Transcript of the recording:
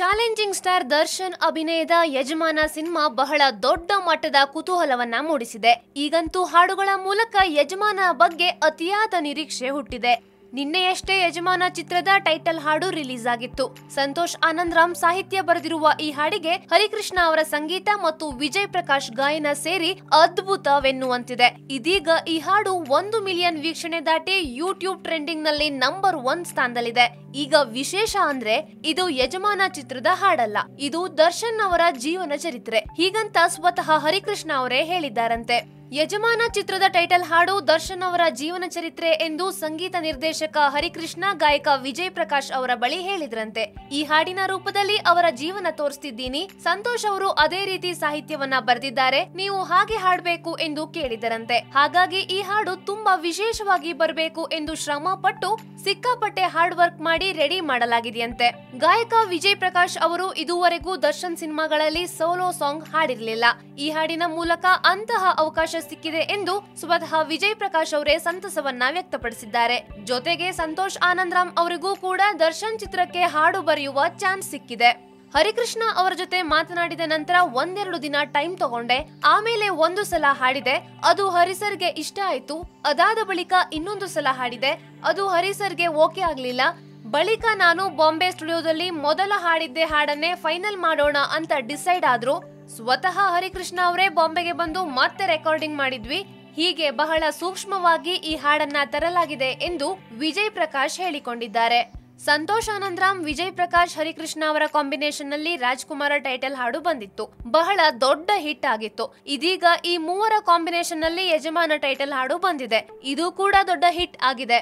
Challenging star Darshan ಅಭಿನಯದ ಯಜಮಾನ cinema ಬಹಳ ದೊಡ್ಡ ಮಟ್ಟದ ಕುತೂಹಲವನ್ನ ಮೂಡಿಸಿದೆ. ಈಗಂತೂ ಹಾಡುಗಳ ಮೂಲಕ ಯಜಮಾನ ಬಗ್ಗೆ ಅತಿಯಾದ ನಿರೀಕ್ಷೆ ಹುಟ್ಟಿದೆ. ನಿನ್ನೆಯಷ್ಟೇ ಯಜಮಾನ ಚಿತ್ರದ ಟೈಟಲ್ ಹಾಡು ರಿಲೀಸ್ ಆಗಿತ್ತು. ಸಂತೋಷ್ ಆನಂದರಾಮ್ ಸಾಹಿತ್ಯ ಬರೆದಿರುವ ಈ ಹಾಡಿಗೆ ಹರಿಕೃಷ್ಣ ಅವರ ಸಂಗೀತ ಮತ್ತು ವಿಜಯ್ ಪ್ರಕಾಶ್ ಗಾಯನ ಸೇರಿ ಅದ್ಭುತವೆನ್ನುವಂತಿದೆ. ಇದೀಗ ಈ ಹಾಡು 1 ಮಿಲಿಯನ್ ವೀಕ್ಷಣೆ ದಾಟಿ ಯೂಟ್ಯೂಬ್ ಟ್ರೆಂಡಿಂಗ್ ನಲ್ಲಿ ನಂಬರ್ 1 ಸ್ಥಾನದಲ್ಲಿದೆ. ಈಗ ವಿಶೇಷ ಅಂದ್ರೆ ಇದು ಯಜಮಾನ ಚಿತ್ರದ ಹಾಡಲ್ಲ, ಇದು ದರ್ಶನ್ ಅವರ ಜೀವನ ಚರಿತ್ರೆ. ಹೀಗಂತ ಸ್ವತಃ ಹರಿಕೃಷ್ಣ ಅವರೇ ಹೇಳಿದ್ದಾರಂತೆ. ಯಜಮಾನ ಚಿತ್ರದ ಟೈಟಲ್ ಹಾಡು ದರ್ಶನ್ ಅವರ ಜೀವನ ಚರಿತ್ರೆ ಎಂದು ಸಂಗೀತ ನಿರ್ದೇಶಕ ಹರಿಕೃಷ್ಣ, ಗಾಯಕ ವಿಜಯ್ ಪ್ರಕಾಶ್ ಅವರ ಬಳಿ ಹೇಳಿದ್ರಂತೆ. ಈ ಹಾಡಿನ ರೂಪದಲ್ಲಿ ಅವರ ಜೀವನ ತೋರಿಸ್ತಿದ್ದೀನಿ. ಸಂತೋಷ್ ಅವರು ಅದೇ ರೀತಿ ಸಾಹಿತ್ಯವನ್ನ ಬರೆದಿದ್ದಾರೆ, ನೀವು ಹಾಗೆ ಹಾಡ್ಬೇಕು ಎಂದು ಕೇಳಿದರಂತೆ. ಹಾಗಾಗಿ ಈ ಹಾಡು ತುಂಬಾ ವಿಶೇಷವಾಗಿ ಬರಬೇಕು ಎಂದು ಶ್ರಮ ಪಟ್ಟು ಸಿಕ್ಕಾಪಟ್ಟೆ ಹಾರ್ಡ್ ವರ್ಕ್ ಮಾಡಿ ರೆಡಿ ಮಾಡಲಾಗಿದೆಯಂತೆ. ಗಾಯಕ ವಿಜಯ್ ಪ್ರಕಾಶ್ ಅವರು ಇದುವರೆಗೂ ದರ್ಶನ್ ಸಿನಿಮಾಗಳಲ್ಲಿ ಸೋಲೋ ಸಾಂಗ್ ಹಾಡಿರಲಿಲ್ಲ. ಈ ಹಾಡಿನ ಮೂಲಕ ಅಂತಹ ಅವಕಾಶ ಸಿಕ್ಕಿದೆ ಎಂದು ಸ್ವತಃ ವಿಜಯ್ ಪ್ರಕಾಶ್ ಅವರೇ ಸಂತಸವನ್ನ ವ್ಯಕ್ತಪಡಿಸಿದ್ದಾರೆ. ಜೊತೆಗೆ ಸಂತೋಷ್ ಆನಂದರಾಮ್ ಅವರಿಗೂ ಕೂಡ ದರ್ಶನ್ ಚಿತ್ರಕ್ಕೆ ಹಾಡು ಬರೆಯುವ ಚಾನ್ಸ್ ಸಿಕ್ಕಿದೆ. ಹರಿಕೃಷ್ಣ ಅವರ ಜೊತೆ ಮಾತನಾಡಿದ ನಂತರ 1-2 ದಿನ ಟೈಮ್ ತಗೊಂಡೆ, ಆಮೇಲೆ 1 ಸಲ ಹಾಡಿದೆ, ಅದು ಹರಿಸರ್ಗೆ ಇಷ್ಟ ಆಯ್ತು. ಅದಾದ ಬಳಿಕ ಇನ್ನೊಂದು ಸಲ ಹಾಡಿದೆ, ಅದು ಹರಿಸರ್ಗೆ ಓಕೆ ಆಗ್ಲಿಲ್ಲ. ಬಳಿಕ ನಾನು ಬಾಂಬೆ ಸ್ಟುಡಿಯೋದಲ್ಲಿ ಮೊದಲ ಹಾಡಿದ್ದೆ ಹಾಡನ್ನೇ ಫೈನಲ್ ಮಾಡೋಣ ಅಂತ ಡಿಸೈಡ್ ಆದ್ರು. ಸ್ವತಃ ಹರಿಕೃಷ್ಣ ಅವರೇ ಬಾಂಬೆಗೆ ಬಂದು ಮತ್ತೆ ರೆಕಾರ್ಡಿಂಗ್ ಮಾಡಿದ್ವಿ. ಹೀಗೆ ಬಹಳ ಸೂಕ್ಷ್ಮವಾಗಿ ಈ ಹಾಡನ್ನ ತರಲಾಗಿದೆ ಎಂದು ವಿಜಯ್ ಪ್ರಕಾಶ್ ಹೇಳಿಕೊಂಡಿದ್ದಾರೆ. ಸಂತೋಷ್ ಆನಂದರಾಮ್, ವಿಜಯ್ ಪ್ರಕಾಶ್, ಹರಿಕೃಷ್ಣ ಅವರ ಕಾಂಬಿನೇಷನ್ ನಲ್ಲಿ ರಾಜ್ಕುಮಾರ ಟೈಟಲ್ ಹಾಡು ಬಂದಿತ್ತು, ಬಹಳ ದೊಡ್ಡ ಹಿಟ್ ಆಗಿತ್ತು. ಇದೀಗ ಈ ಮೂವರ ಕಾಂಬಿನೇಷನ್ ನಲ್ಲಿ ಯಜಮಾನ ಟೈಟಲ್ ಹಾಡು ಬಂದಿದೆ, ಇದು ಕೂಡ ದೊಡ್ಡ ಹಿಟ್ ಆಗಿದೆ.